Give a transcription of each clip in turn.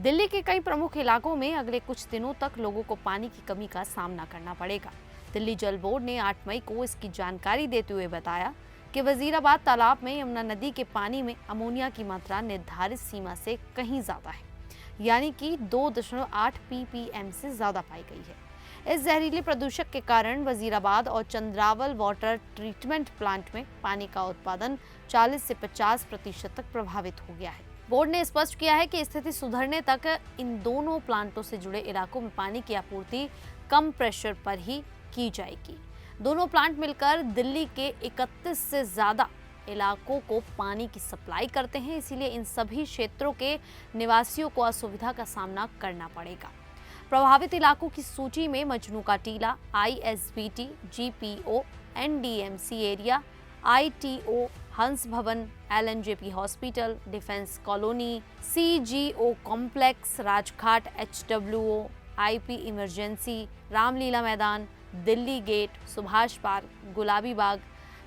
दिल्ली के कई प्रमुख इलाकों में अगले कुछ दिनों तक लोगों को पानी की कमी का सामना करना पड़ेगा। दिल्ली जल बोर्ड ने 8 मई को इसकी जानकारी देते हुए बताया कि वजीराबाद तालाब में यमुना नदी के पानी में अमोनिया की मात्रा निर्धारित सीमा से कहीं ज्यादा है, यानी कि 2.8 ppm से ज्यादा पाई गई है। इस जहरीले प्रदूषक के कारण वजीराबाद और चंद्रावल वाटर ट्रीटमेंट प्लांट में पानी का उत्पादन 40 से 50% तक प्रभावित हो गया है। बोर्ड ने स्पष्ट किया है कि स्थिति सुधरने तक इन दोनों प्लांटों से जुड़े इलाकों में पानी की आपूर्ति कम प्रेशर पर ही की जाएगी। दोनों प्लांट मिलकर दिल्ली के 31 से ज्यादा इलाकों को पानी की सप्लाई करते हैं, इसीलिए इन सभी क्षेत्रों के निवासियों को असुविधा का सामना करना पड़ेगा। प्रभावित इलाकों की सूची में मजनू का टीला, ISBT, GPO, NDMC area, ITO, Hans Bhawan, LNJP hospital, defence colony, CGO complex, Rajghat, HWO, IP emergency, Ramlila Maidan, Delhi gate, Subhash park, Gulabi Bagh,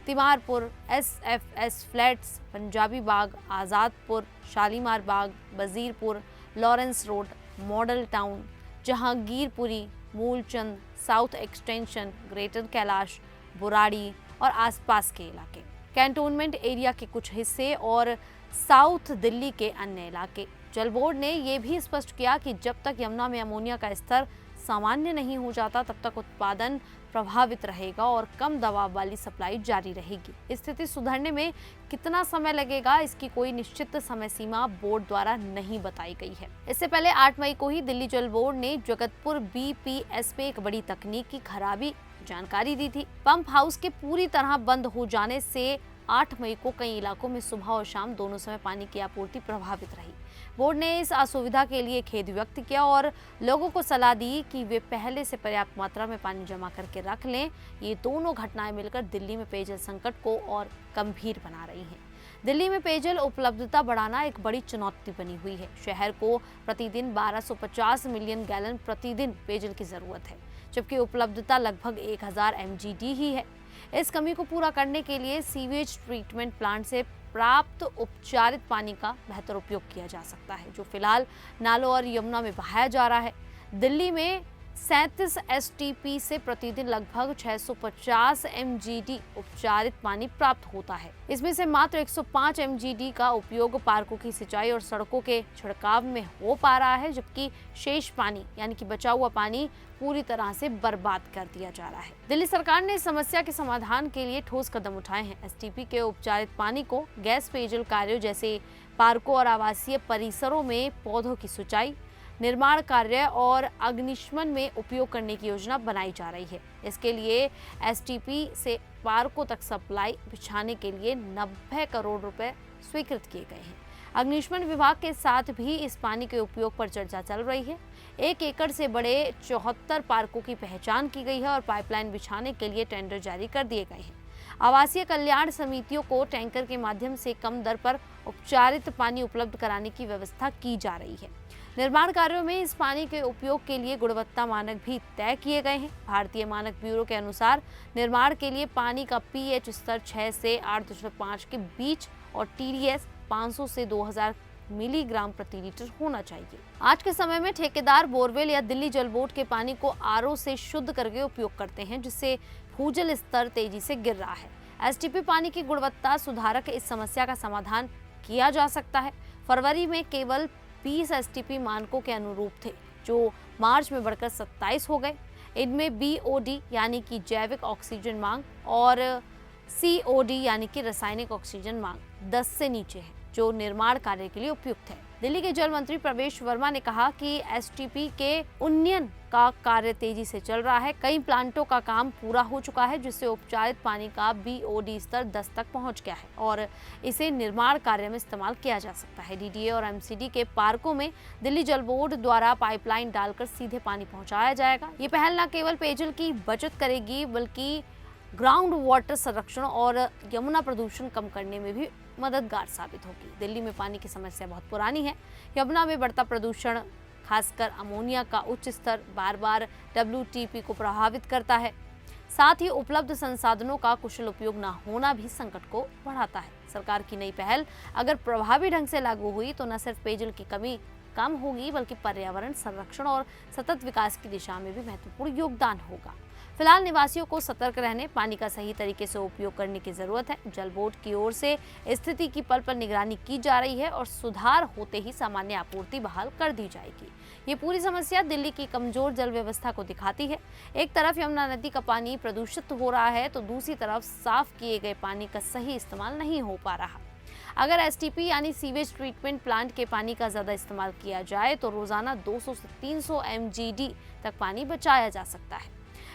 Timarpur, SFS flats, Punjabi Bagh, Azadpur, Shalimar Bagh, Wazirpur, Lawrence road, model town, Jahangirpuri, Moolchand, south extension, greater Kailash, Burari और आसपास के इलाके, कैंटोनमेंट एरिया के कुछ हिस्से और साउथ दिल्ली के अन्य इलाके। जल बोर्ड ने यह भी स्पष्ट किया कि जब तक यमुना में अमोनिया का स्तर सामान्य नहीं हो जाता तब तक उत्पादन प्रभावित रहेगा और कम दबाव वाली सप्लाई जारी रहेगी। स्थिति सुधरने में कितना समय लगेगा, इसकी कोई निश्चित समय सीमा बोर्ड द्वारा नहीं बताई गई है। इससे पहले 8 मई को ही दिल्ली जल बोर्ड ने जगतपुर BPS पे एक बड़ी तकनीकी खराबी जानकारी दी थी। पंप हाउस के पूरी तरह बंद हो जाने से 8 मई को कई इलाकों में सुबह और शाम दोनों समय पानी की आपूर्ति प्रभावित रही। बोर्ड ने इस असुविधा के लिए खेद व्यक्त किया और लोगों को सलाह दी कि वे पहले से पर्याप्त मात्रा में पानी जमा करके रख लें। ये दोनों घटनाएं मिलकर दिल्ली में पेयजल संकट को और गंभीर बना रही हैं। दिल्ली में पेयजल उपलब्धता बढ़ाना एक बड़ी चुनौती बनी हुई है। शहर को प्रतिदिन 1250 मिलियन गैलन प्रतिदिन पेयजल की जरूरत है, जबकि उपलब्धता लगभग 1000 MGD ही है। इस कमी को पूरा करने के लिए सीवेज ट्रीटमेंट प्लांट से प्राप्त उपचारित पानी का बेहतर उपयोग किया जा सकता है, जो फिलहाल नालों और यमुना में बहाया जा रहा है। दिल्ली में 37 STP से प्रतिदिन लगभग 650 MGD उपचारित पानी प्राप्त होता है। इसमें से मात्र 105 MGD का उपयोग पार्कों की सिंचाई और सड़कों के छिड़काव में हो पा रहा है, जबकि शेष पानी यानी कि बचा हुआ पानी पूरी तरह से बर्बाद कर दिया जा रहा है। दिल्ली सरकार ने इस समस्या के समाधान के लिए ठोस कदम उठाए हैं। STP के उपचारित पानी को गैस पेयजल कार्यों जैसे पार्कों और आवासीय परिसरों में पौधों की सिंचाई, निर्माण कार्य और अग्निशमन में उपयोग करने की योजना बनाई जा रही है। इसके लिए STP से पार्कों तक सप्लाई बिछाने के लिए 90 करोड़ रुपए स्वीकृत किए गए हैं। अग्निशमन विभाग के साथ भी इस पानी के उपयोग पर चर्चा चल रही है। 1 एकड़ से बड़े 74 पार्कों की पहचान की गई है और पाइपलाइन बिछाने के लिए टेंडर जारी कर दिए गए हैं। आवासीय कल्याण समितियों को टैंकर के माध्यम से कम दर पर उपचारित पानी उपलब्ध कराने की व्यवस्था की जा रही है। निर्माण कार्यों में इस पानी के उपयोग के लिए गुणवत्ता मानक भी तय किए गए हैं। भारतीय मानक ब्यूरो के अनुसार निर्माण के लिए पानी का pH स्तर 6 से 8.5 के बीच और TDS 500 से 2000 मिलीग्राम प्रति लीटर होना चाहिए। आज के समय में ठेकेदार बोरवेल या दिल्ली जल बोर्ड के पानी को RO से शुद्ध करके उपयोग करते हैं, जिससे भूजल स्तर तेजी से गिर रहा है। STP पानी की गुणवत्ता सुधारक इस समस्या का समाधान किया जा सकता है। फरवरी में केवल 20 STP मानकों के अनुरूप थे, जो मार्च में बढ़कर 27 हो गए। इनमें BOD यानी कि जैविक ऑक्सीजन मांग और COD यानी कि रासायनिक ऑक्सीजन मांग 10 से नीचे है, जो निर्माण कार्य के लिए उपयुक्त है। दिल्ली के जल मंत्री प्रवेश वर्मा ने कहा कि STP के उन्नयन का कार्य तेजी से चल रहा है। कई प्लांटों का काम पूरा हो चुका है, जिससे उपचारित पानी का BOD स्तर 10 तक पहुंच गया है और इसे निर्माण कार्य में इस्तेमाल किया जा सकता है। DDA और MCD के पार्कों में दिल्ली जल बोर्ड द्वारा पाइपलाइन डालकर सीधे पानी पहुंचाया जाएगा। ये पहल न केवल पेयजल की बचत करेगी, बल्कि ग्राउंड वाटर संरक्षण और यमुना प्रदूषण कम करने में भी मददगार साबित होगी। दिल्ली में पानी की समस्या बहुत पुरानी है। यमुना में बढ़ता प्रदूषण, खासकर अमोनिया का उच्च स्तर, बार बार WTP को प्रभावित करता है। साथ ही उपलब्ध संसाधनों का कुशल उपयोग न होना भी संकट को बढ़ाता है। सरकार की नई पहल अगर प्रभावी ढंग से लागू हुई तो न सिर्फ पेयजल की कमी कम होगी बल्कि पर्यावरण संरक्षण और सतत विकास की दिशा में भी महत्वपूर्ण योगदान होगा। फिलहाल निवासियों को सतर्क रहने, पानी का सही तरीके से उपयोग करने की जरूरत है। जल बोर्ड की ओर से स्थिति की पल पल निगरानी की जा रही है और सुधार होते ही सामान्य आपूर्ति बहाल कर दी जाएगी। ये पूरी समस्या दिल्ली की कमजोर जल व्यवस्था को दिखाती है। एक तरफ यमुना नदी का पानी प्रदूषित हो रहा है तो दूसरी तरफ साफ किए गए पानी का सही इस्तेमाल नहीं हो पा रहा। अगर एसटीपी यानी सीवेज ट्रीटमेंट प्लांट के पानी का ज़्यादा इस्तेमाल किया जाए तो रोजाना 200 से 300 mgd तक पानी बचाया जा सकता है।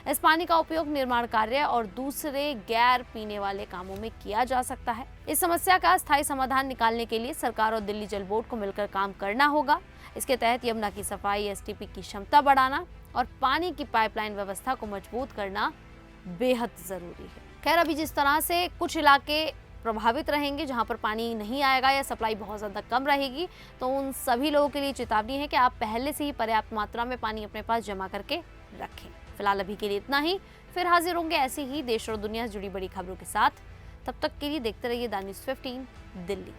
इस पानी का उपयोग निर्माण कार्य और दूसरे गैर पीने वाले कामों में किया जा सकता है। इस समस्या का स्थायी समाधान निकालने के लिए सरकार और दिल्ली जल बोर्ड को मिलकर काम करना होगा। इसके तहत यमुना की सफाई, एसटीपी की क्षमता बढ़ाना और पानी की पाइपलाइन व्यवस्था को मजबूत करना बेहद जरूरी है। खैर, अभी जिस तरह से कुछ इलाके प्रभावित रहेंगे जहां पर पानी नहीं आएगा या सप्लाई बहुत ज़्यादा कम रहेगी, तो उन सभी लोगों के लिए चेतावनी है कि आप पहले से ही पर्याप्त मात्रा में पानी अपने पास जमा करके रखें। फिलहाल अभी के लिए इतना ही। फिर हाजिर होंगे ऐसी ही देश और दुनिया से जुड़ी बड़ी खबरों के साथ। तब तक के लिए देखते रहिए द न्यूज़ 15 दिल्ली।